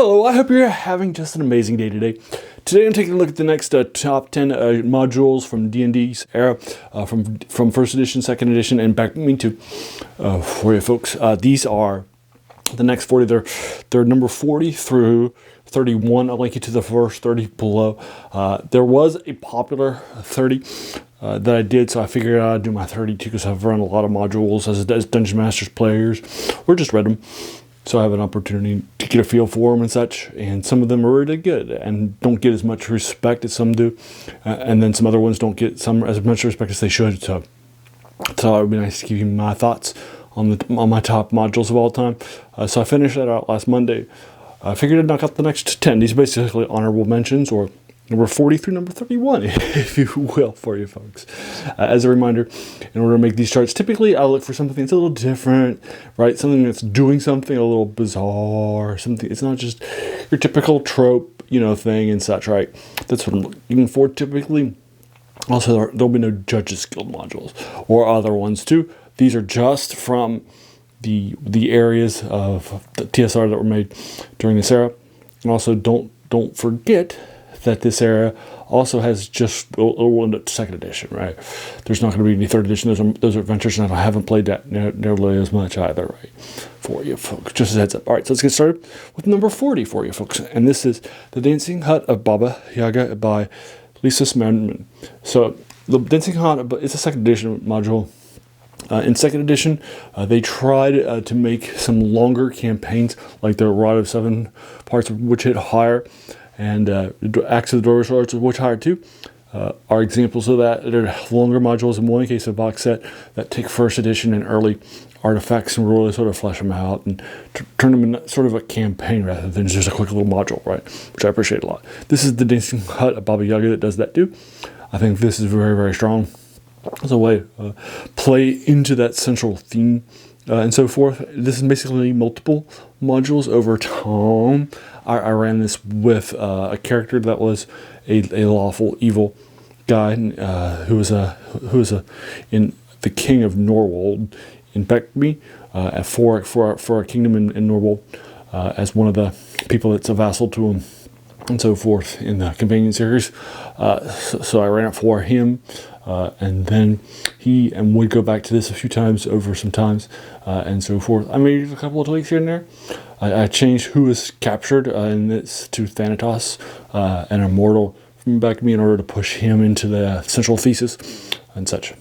Hello, I hope you're having just an amazing day today. Today I'm taking a look at the next top 10 modules from D&D's era, from 1st edition, 2nd edition, and BECMI 2 for you folks. These are the next 40. They're number 40 through 31. I'll link you to the first 30 below. There was a popular 30 that I did, so I figured I'd do my 32 because I've run a lot of modules as Dungeon Masters players, or just read them. So I have an opportunity to get a feel for them and such, and some of them are really good and don't get as much respect as some do, and then some other ones don't get as much respect as they should. So it would be nice to give you my thoughts on my top modules of all time. So I finished that out last Monday. I figured I'd knock out the next 10. These are basically honorable mentions, or number 40 through number 31, if you will, for you folks. As a reminder, in order to make these charts, typically I look for something that's a little different, right? Something that's doing something a little bizarre, something. It's not just your typical trope, thing and such, right? That's what I'm looking for typically. Also, there'll be no Judges Guild modules or other ones too. These are just from the areas of the TSR that were made during this era. And also, don't forget that this era also has just a little into 2nd edition, right? There's not going to be any 3rd edition. Those are adventures, and I haven't played that nearly as much either, right? For you folks, just as a heads up. All right, so let's get started with number 40 for you folks. And this is The Dancing Hut of Baba Yaga by Lisa Smerman. So the Dancing Hut, it's a 2nd edition module. In 2nd edition, they tried to make some longer campaigns, like the Rod of 7 parts, which hit higher, and Axe of the Dwarvish Lords, which higher too, are examples of that. They're longer modules, in one case a box set, that take 1st edition and early artifacts and really sort of flesh them out and turn them into sort of a campaign rather than just a quick little module, right? Which I appreciate a lot. This is the Dancing Hut of Baba Yaga that does that too. I think this is very, very strong as a way to play into that central theme and so forth. This is basically multiple modules over time. I ran this with a character that was a lawful evil guy who was in the King of Norwold in BECMI for a kingdom in Norwold as one of the people that's a vassal to him and so forth in the companion series. So I ran it for him. And then he would go back to this a few times over some times and so forth. I made a couple of tweaks here and there. I changed who was captured in this to Thanatos, an immortal from BECMI, in order to push him into the central thesis and such.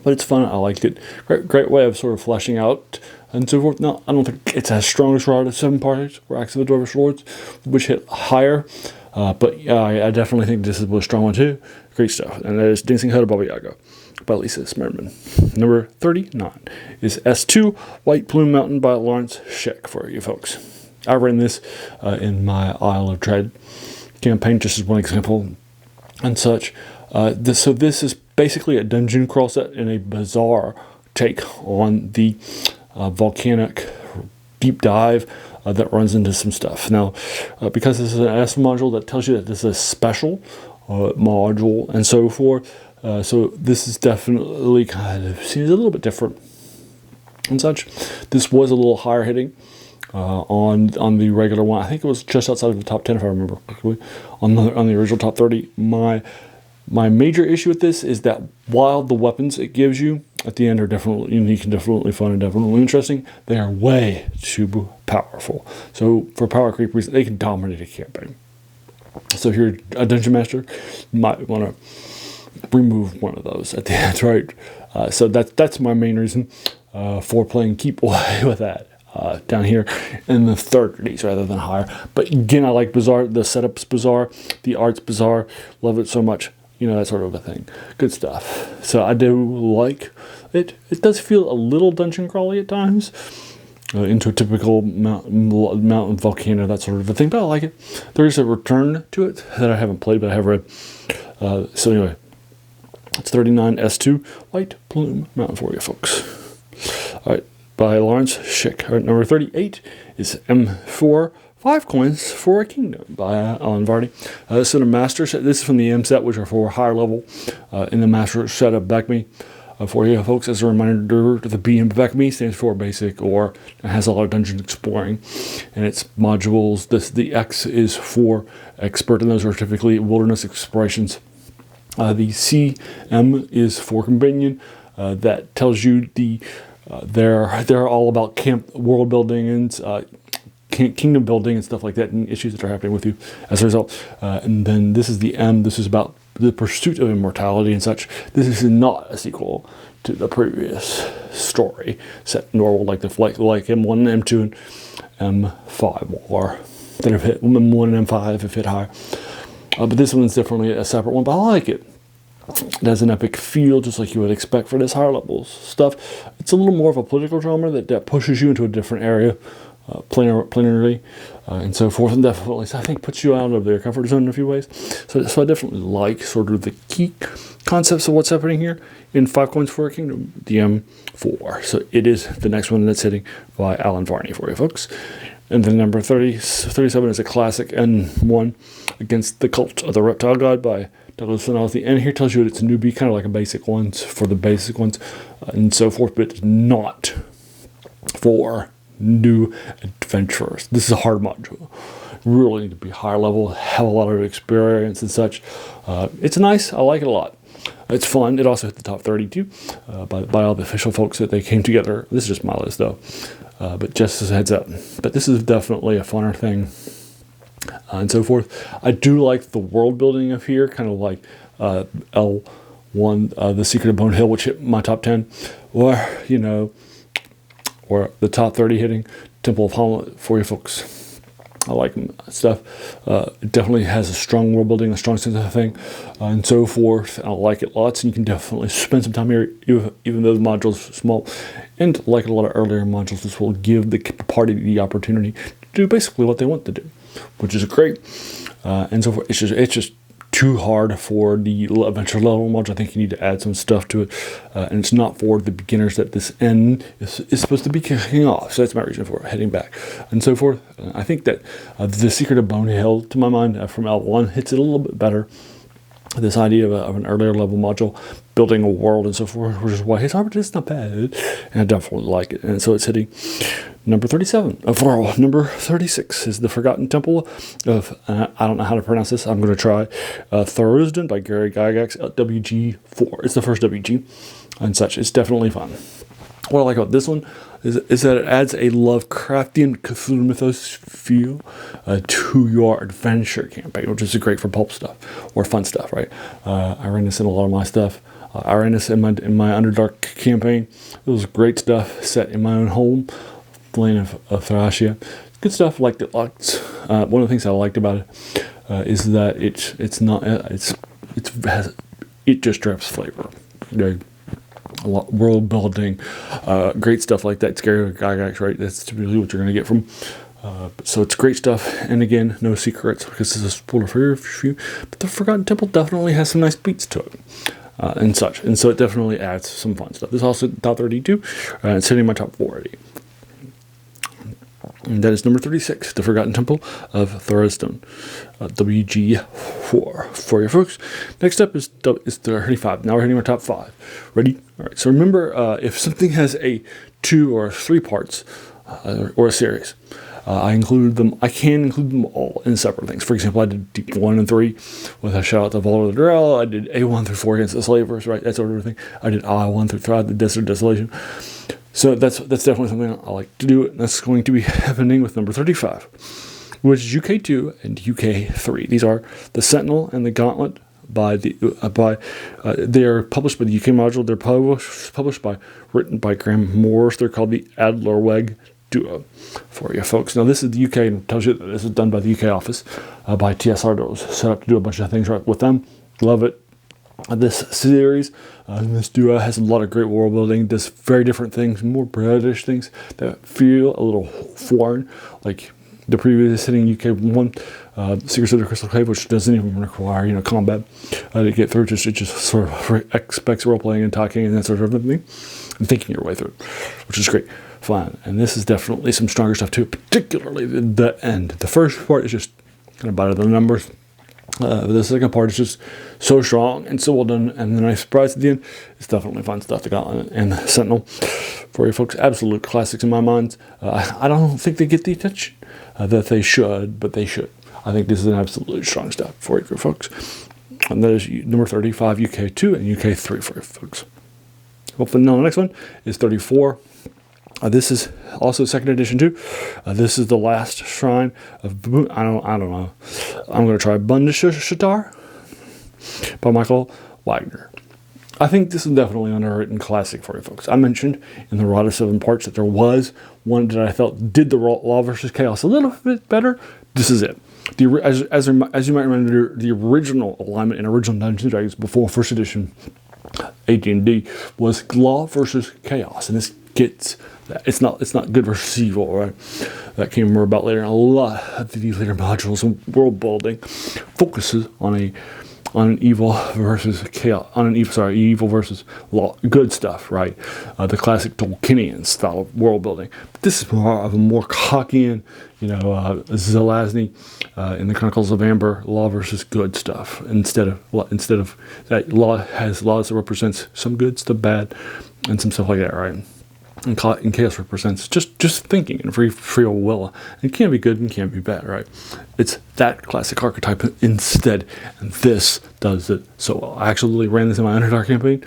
But it's fun. I liked it. Great way of sort of fleshing out and so forth. Now, I don't think it's as strong as Rod of 7 parts or Axe of the Dwarvish Lords, which hit higher. But I definitely think this is a strong one too. Great stuff. And that is Dancing Hut of Baba Yaga by Lisa Smerman. Number 39 is S2, White Plume Mountain by Lawrence Schick for you folks. I ran this in my Isle of Dread campaign, just as one example and such. So this is basically a dungeon crawl set in a bizarre take on the volcanic deep dive that runs into some stuff. Now, because this is an S module, that tells you that this is a special module and so forth. So this is definitely kind of seems a little bit different and such. This was a little higher hitting on the regular one. I think it was just outside of the top 10 if I remember correctly. On the original top 30, my major issue with this is that while the weapons it gives you at the end are definitely unique and definitely fun and definitely interesting, they are way too powerful. So for power creep reasons, they can dominate a campaign. So if you're a dungeon master, you might want to remove one of those at the end, right? So that's my main reason for playing keep away with that. Down here in the 30s rather than higher. But again, I like bizarre. The setup's bizarre. The art's bizarre. Love it so much. That sort of a thing. Good stuff. So I do like it. It does feel a little dungeon crawly at times. Into a typical mountain volcano, that sort of a thing. But I like it. There is a return to it that I haven't played, but I have read. So anyway, it's 39 S2 White Plume Mountain for you folks. All right. By Lawrence Schick. All right, number 38 is M4, 5 Coins for a Kingdom by Alan Vardy. This is a master set. This is from the M set, which are for higher level in the master set of BECMI. for you folks. As a reminder, the B in BECMI stands for basic, or it has a lot of dungeon exploring, and its modules. The X is for expert, and those are typically wilderness explorations. The CM is for companion. That tells you they're all about camp world building and kingdom building and stuff like that, and issues that are happening with you as a result. And then this is the M. This is about the pursuit of immortality and such. This is not a sequel to the previous story set in normal, like M1, M2, and M5, or that have hit M1 and M5 have hit higher. But this one's definitely a separate one, but I like it. It has an epic feel, just like you would expect for this higher level stuff. It's a little more of a political drama that pushes you into a different area, planarly, and so forth, and definitely, so I think, puts you out of your comfort zone in a few ways. So I definitely like sort of the key concepts of what's happening here in 5 Coins for a Kingdom, DM4. So it is the next one that's hitting by Alan Varney for you folks. And then number 37 is a classic N1 against the Cult of the Reptile God by Douglas Finale. The end here tells you it's a newbie, kind of like a basic ones for the basic ones, and so forth, but it's not for new adventurers. This is a hard module. Really need to be higher level, have a lot of experience and such. It's nice. I like it a lot. It's fun. It also hit the top 32 by all the official folks that they came together. This is just my list though, but just as a heads up. But this is definitely a funner thing, and so forth. I do like the world building of here, kind of like L1, The Secret of Bone Hill, which hit my top 10, or or the top 30 hitting Temple of Hamlet for you folks. I like stuff. It definitely has a strong world building, a strong sense of thing, and so forth. I like it lots, and you can definitely spend some time here, even though the module's small. And like a lot of earlier modules, this will give the party the opportunity to do basically what they want to do, which is great. And so forth. It's just too hard for the adventure level module. I think you need to add some stuff to it, and it's not for the beginners that this N is supposed to be kicking off. So that's my reason for heading back, and so forth. I think that The Secret of Bone Hill, to my mind, from L1, hits it a little bit better. This idea of an earlier level module, building a world and so forth, which is why it's hard, but it's not bad, and I definitely like it. And so it's hitting number 37. Overall, number 36 is The Forgotten Temple of, I don't know how to pronounce this, I'm going to try, Thorosden by Gary Gygax, WG4. It's the first WG and such. It's definitely fun. What I like about this one is that it adds a Lovecraftian Cthulhu mythos feel to your adventure campaign, which is great for pulp stuff or fun stuff, right? I ran this in a lot of my stuff. I ran this in my Underdark campaign. It was great stuff set in my own home, Plane of Thracia. Good stuff. Liked it lots. One of the things I liked about it is that it just drips flavor. A lot world building, great stuff like that. Scary Gygax, right? That's typically what you're going to get from. So it's great stuff. And again, no secrets because this is a spoiler for you. But The Forgotten Temple definitely has some nice beats to it, and such. And so it definitely adds some fun stuff. This is also top 32. It's hitting my top 40. And that is number 36, The Forgotten Temple of Thorosden, WG4 for you folks. Next up is 35. Now we're hitting our top 5. Ready? All right. So remember, if something has a 2 or 3 parts or a series, I include them. I can include them all in separate things. For example, I did Deep 1 and 3 with a shout out to Valar of the Drell. I did A1 through 4 against the Slavers, right? That sort of thing. I did I1 through 5, the Desert Desolation. So that's definitely something I like to do. And that's going to be happening with number 35, which is UK2 and UK3. These are the Sentinel and the Gauntlet they are published by the UK module. They're written by Graham Morris. They're called the Adlerweg Duo for you folks. Now this is the UK, and it tells you that this is done by the UK office by TSR. That was set up to do a bunch of things right with them. Love it. This series, this duo has a lot of great world building, does very different things, more British things that feel a little foreign, like the previous hitting UK one, Secrets of the Crystal Cave, which doesn't even require combat to get through. It just sort of expects role playing and talking and that sort of thing, and thinking your way through, which is great fun. And this is definitely some stronger stuff too, particularly the end. The first part is just kind of better than the numbers. The second part is just so strong and so well done, and the nice surprise at the end. It's definitely fun stuff. The Gauntlet and the Sentinel, for you folks, absolute classics in my mind. I don't think they get the attention that they should, but they should. I think this is an absolutely strong stuff for you folks. And that is number 35, UK 2 and UK 3 for you folks. Hopefully, now the next one is 34. This is also second edition too. This is the last shrine of I don't know. I'm going to try Bundeshatar by Michael Wagner. I think this is definitely an underwritten classic for you folks. I mentioned in the Rod of Seven Parts that there was one that I felt did the Law versus Chaos a little bit better. This is it. As you might remember, the original alignment in original Dungeons & Dragons before first edition AD&D was Law versus Chaos, and this gets it's not good versus evil, right? That came more about later. A lot of these later modules and world building focuses on an evil versus chaos, evil versus law, good stuff, right? The classic Tolkienian style of world building. But this is more of a more Cockian, Zelazny in the Chronicles of Amber, law versus good stuff. Instead of that, law has laws that represents some good, some bad, and some stuff like that, right? And chaos represents just thinking and free will. It can't be good and can't be bad, right? It's that classic archetype instead, and this does it so well. I actually ran this in my Underdark campaign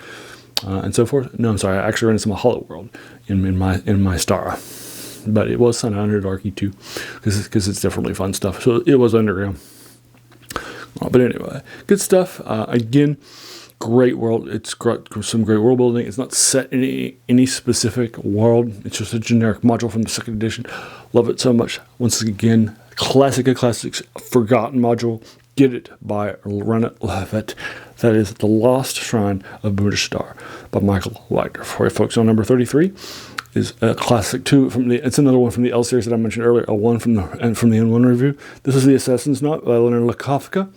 and so forth. No, I'm sorry, I actually ran this in my Hollow World in my Star, but it was kind of Underdarky too, because it's definitely fun stuff. So it was Underground, but anyway, good stuff. Again. Great world. It's got some great world building. It's not set in any specific world. It's just a generic module from the second edition. Love it so much. Once again, classic of classics, forgotten module. Get it, buy it, run it, love it. That is The Lost Shrine of Bundeshatar by Michael Wagner. For you folks, on number 33 is a classic too. It's another one from the L series that I mentioned earlier. A one from the N1 review. This is The Assassin's Knot by Leonard Lakofka.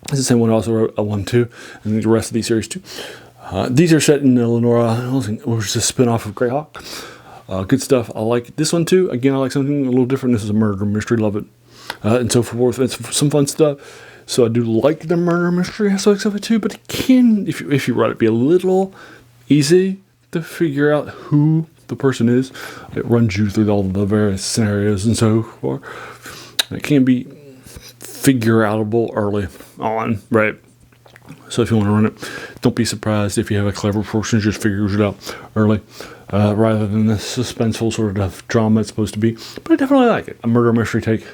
It's the same one who also wrote a 1-2, and the rest of these series too. These are set in Lenora, which is a spin-off of Greyhawk. Good stuff. I like this one too. Again, I like something a little different. This is a murder mystery. Love it. And so forth. It's some fun stuff. So I do like the murder mystery aspects of it too, but it can, if you write it, be a little easy to figure out who the person is. It runs you through all the various scenarios and so forth. It can be figure-outable early on, right? So if you want to run it, don't be surprised if you have a clever person who just figures it out early, rather than the suspenseful sort of drama it's supposed to be. But I definitely like it. A murder mystery take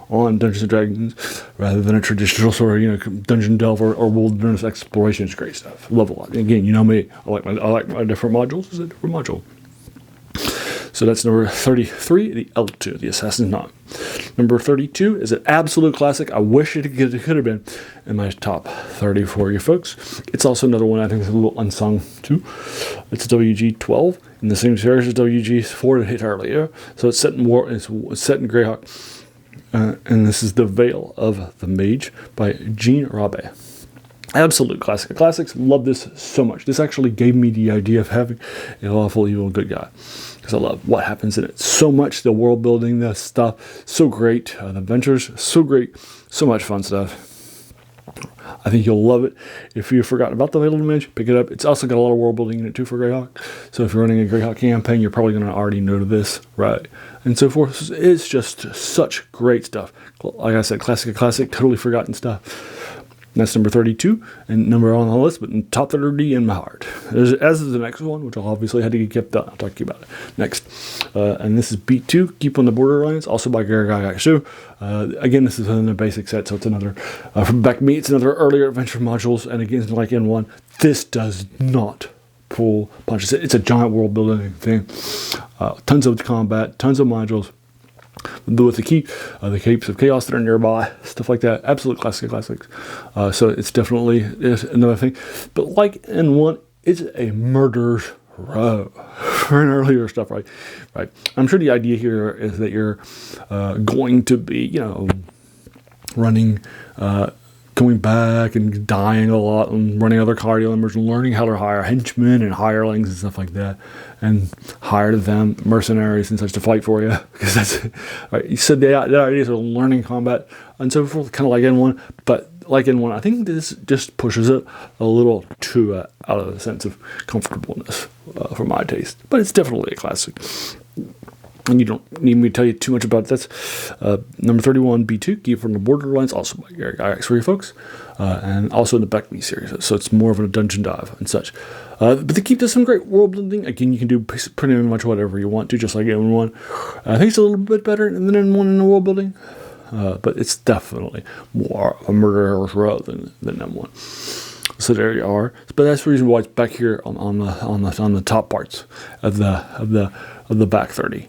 on Dungeons & Dragons, rather than a traditional sort of, dungeon delve or wilderness exploration. Is great stuff. Love a lot. And again, you know me, I like my different modules. It's a different module. So that's number 33, the L2, the Assassin's Knot. Number 32 is an absolute classic. I wish it could have been in my top 30 for you folks. It's also another one I think is a little unsung too. It's WG12 in the same series as WG4 that hit earlier. So it's set in it's set in Greyhawk. And this is The Veil of the Mage by Jean Rabe. Absolute classic of classics. Love this so much. This actually gave me the idea of having a lawful evil good guy, because I love what happens in it so much. The world building, the stuff, so great. The adventures, so great. So much fun stuff. I think you'll love it. If you've forgotten about The Veil of the Mage, pick it up. It's also got a lot of world building in it too for Greyhawk. So if you're running a Greyhawk campaign, you're probably going to already know this, right? And so forth. It's just such great stuff. Like I said, classic of classic, totally forgotten stuff. That's number 32, and number on the list, but in top 30 in my heart. As is the next one, which I'll obviously had to get kept up. I'll talk to you about it next. And this is Beat 2, Keep on the Borderlands, also by Gary Gygax. Again, this is in the basic set, so it's another, from BECMI, it's another earlier adventure modules, and again, like N1, this does not pull punches. It's a giant world building thing. Tons of combat, tons of modules. With the capes of chaos that are nearby, stuff like that. Absolute classic of classics. So it's definitely another thing. But like N1, it's a murder's row for an earlier stuff, right? I'm sure the idea here is that you're going to be, running, going back and dying a lot and running other cardio members and learning how to hire henchmen and hirelings and stuff like that, and hire them mercenaries and such to fight for you, because that's right. You said the ideas are learning combat and so forth, kind of like N1, but like in one, I think this just pushes it a little too out of the sense of comfortableness for my taste. But it's definitely a classic. And you don't need me to tell you too much about it. That's number 31, B2, Key from the Borderlands, also by Gary Gygax for you folks. And also in the BECMI series. So it's more of a dungeon dive and such. But the Keep does some great world building. Again, you can do pretty much whatever you want to, just like M1. I think it's a little bit better than M1 in the world building. But it's definitely more a murderer's row than M1. So there you are. But that's the reason why it's back here on the top parts of the back 30.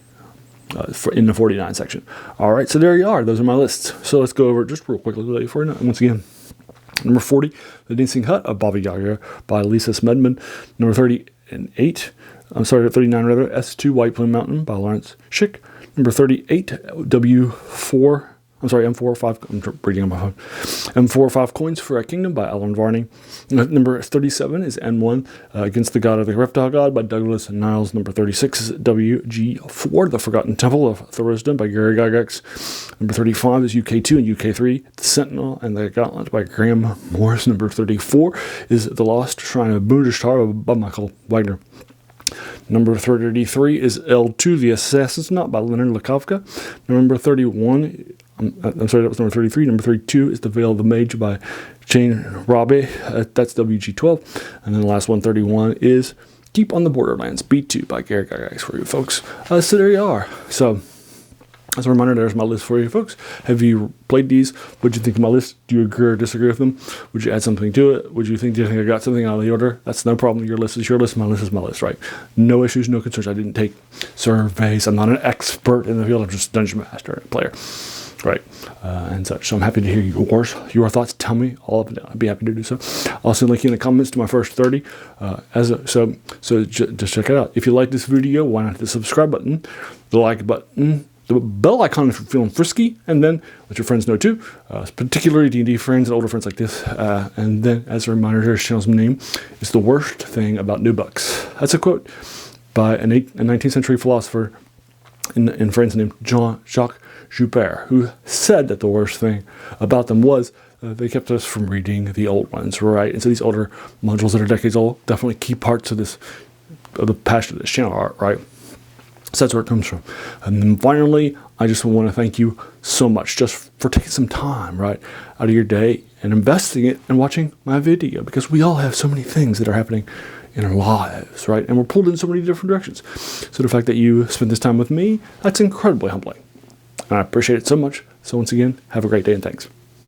In the 49 section. All right, so there you are. Those are my lists. So let's go over it just real quickly for you. Once again, number 40, The Dancing Hut of Baba Yaga by Lisa Smedman. Number 39 rather, S2, White Plume Mountain by Lawrence Schick. Number 38, M4 I'm reading on my phone. M4 5 Coins for a Kingdom by Alan Varney. Number 37 is N1, Against the God of the Reptile God by Douglas Niles. Number 36 is WG4, The Forgotten Temple of Thorosden by Gary Gygax. Number 35 is UK2 and UK3, The Sentinel and the Gauntlet by Graham Morris. Number 34 is The Lost Shrine of Bundestar by Michael Wagner. Number 33 is L2, The Assassin's Knot by Leonard Lakovka. Number 31, that was number 33. Number 32 is The Veil of the Mage by Shane Robbie. That's WG12. And then the last one, 31, is Keep on the Borderlands, B2 by Gary Gygax for you folks. So there you are. So as a reminder, there's my list for you folks. Have you played these? What do you think of my list? Do you agree or disagree with them? Would you add something to it? Do you think I got something out of the order? That's no problem. Your list is your list. My list is my list, right? No issues, no concerns. I didn't take surveys. I'm not an expert in the field. I'm just a dungeon master and a player, right? And such. So I'm happy to hear your thoughts. Tell me all of it. I'd be happy to do so. I'll also link you in the comments to my first 30. So just check it out. If you like this video, why not hit the subscribe button, the like button, the bell icon if you're feeling frisky, and then let your friends know too, particularly D&D friends and older friends like this. And then, as a reminder, this channel's name is The Worst Thing About New Books. That's a quote by a 19th century philosopher in France named Jean-Jacques Joubert, who said that the worst thing about them was they kept us from reading the old ones, right? And so these older modules that are decades old definitely key parts of the passion of this channel are, right? So that's where it comes from. And then finally, I just want to thank you so much just for taking some time, right, out of your day and investing it and watching my video, because we all have so many things that are happening in our lives, right? And we're pulled in so many different directions. So the fact that you spent this time with me, that's incredibly humbling. And I appreciate it so much. So once again, have a great day and thanks.